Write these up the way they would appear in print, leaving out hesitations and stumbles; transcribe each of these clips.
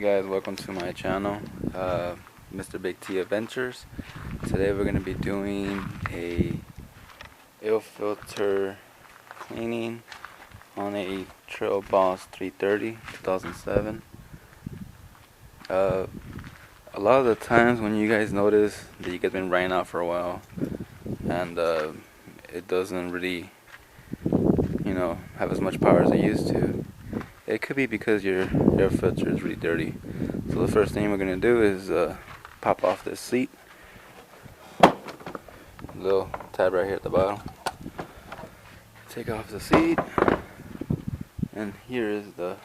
guys, welcome to my channel, Mr. Big T Adventures. Today we're going to be doing a air filter cleaning on a Trail Boss 330 2007. A lot of the times when you guys notice that you guys been riding out for a while and it doesn't really, have as much power as it used to, it could be because your air filter is really dirty. So the first thing we're going to do is pop off this seat. Little tab right here at the bottom. Take off the seat. And here is the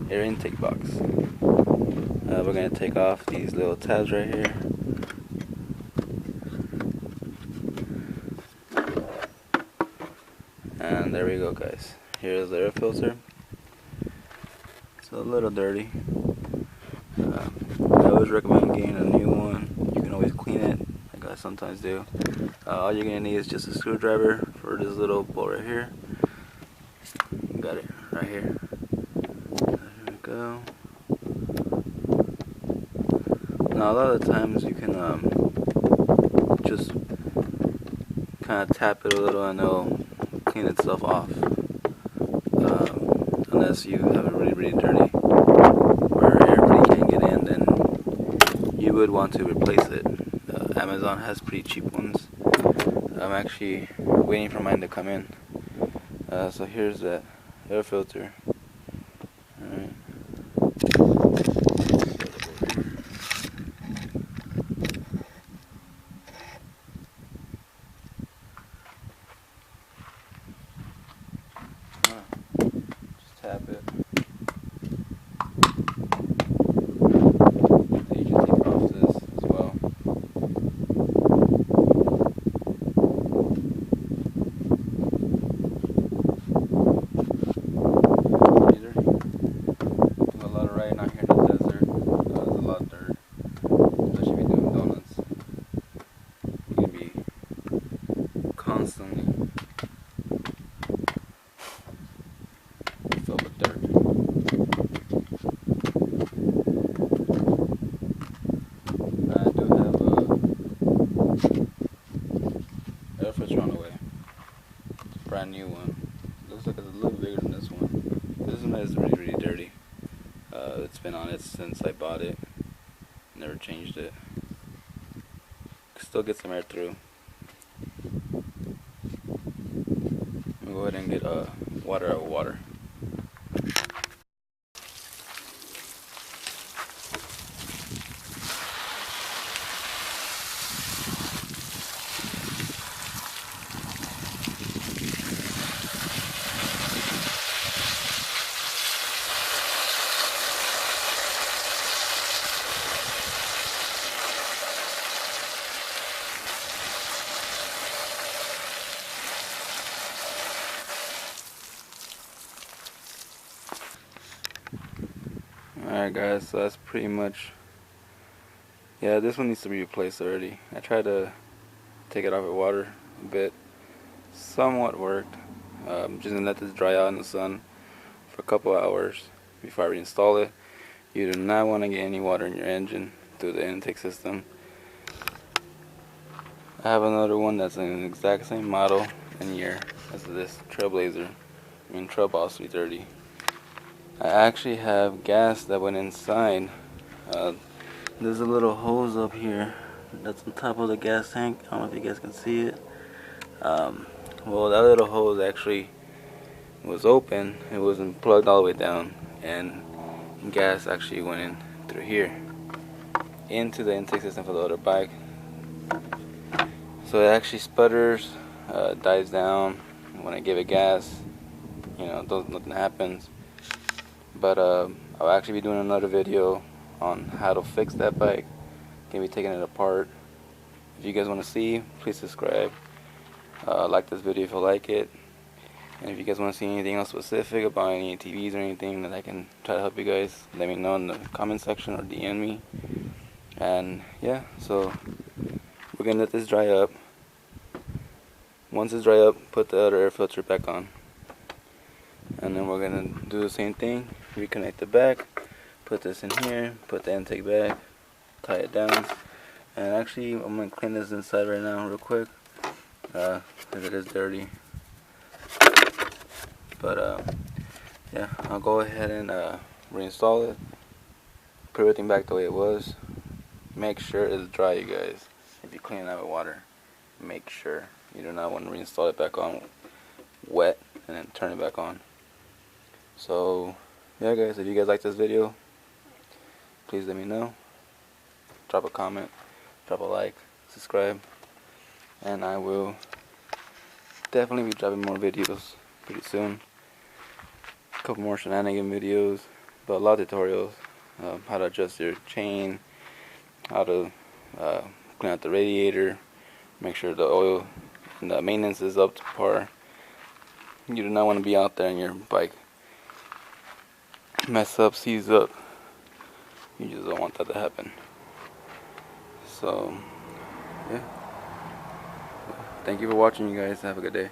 air intake box. We're going to take off these little tabs right here. And there we go, guys. Here's the air filter. It's a little dirty. I always recommend getting a new one. You can always clean it, like I sometimes do. All you're gonna need is just a screwdriver for this little bolt right here. Got it right here. There we go. Now a lot of the times you can just kind of tap it a little and it'll clean itself off. Unless you have it really dirty where air really can't get in, then you would want to replace it. Amazon has pretty cheap ones. I'm actually waiting for mine to come in. So here's that air filter. Alright. Just tap it. You can take off this as well. Pretty dirty. Do a lot of riding out here in the desert. There's a lot of dirt, especially if you're doing donuts. You're gonna be constantly filled with dirt. I do have a air filter on the way. It's a brand new one. Looks like it's a little bigger than this one. This one is really dirty. It's been on it since I bought it. Never changed it. Still get some air through. We'll go ahead and get water out of water. Alright guys, so that's pretty much, yeah, this one needs to be replaced already. I tried to take it off with water a bit, somewhat worked. Just gonna let this dry out in the sun for a couple hours before I reinstall it. You do not want to get any water in your engine through the intake system. I have another one that's an exact same model and year as this Trail Boss 330. I actually have gas that went inside. There's a little hose up here that's on top of the gas tank. I don't know if you guys can see it. Well, that little hose actually was open. It wasn't plugged all the way down, and gas actually went in through here into the intake system for the other bike. So it actually sputters, dies down when I give it gas. Nothing happens. But I'll actually be doing another video on how to fix that bike. Gonna be taking it apart. If you guys want to see, please subscribe. Like this video if you like it. And if you guys want to see anything else specific about any ATVs or anything that I can try to help you guys, let me know in the comment section or DM me. And yeah, so we're gonna let this dry up. Once it's dry up, put the other air filter back on. And then we're gonna do the same thing, reconnect the back, put this in here, put the intake back, tie it down, and actually I'm going to clean this inside right now real quick, because it is dirty. But yeah, I'll go ahead and reinstall it, put everything back the way it was. Make sure it's dry, you guys. If you clean it out with water, make sure. You do not want to reinstall it back on wet and then turn it back on. So yeah guys, if you guys like this video, please let me know. Drop a comment, drop a like, subscribe, and I will definitely be dropping more videos pretty soon. A couple more shenanigan videos, but a lot of tutorials, how to adjust your chain, how to clean out the radiator, make sure the oil and the maintenance is up to par. You do not want to be out there and your bike mess up, seize up. You just don't want that to happen. So yeah, thank you for watching, you guys. Have a good day.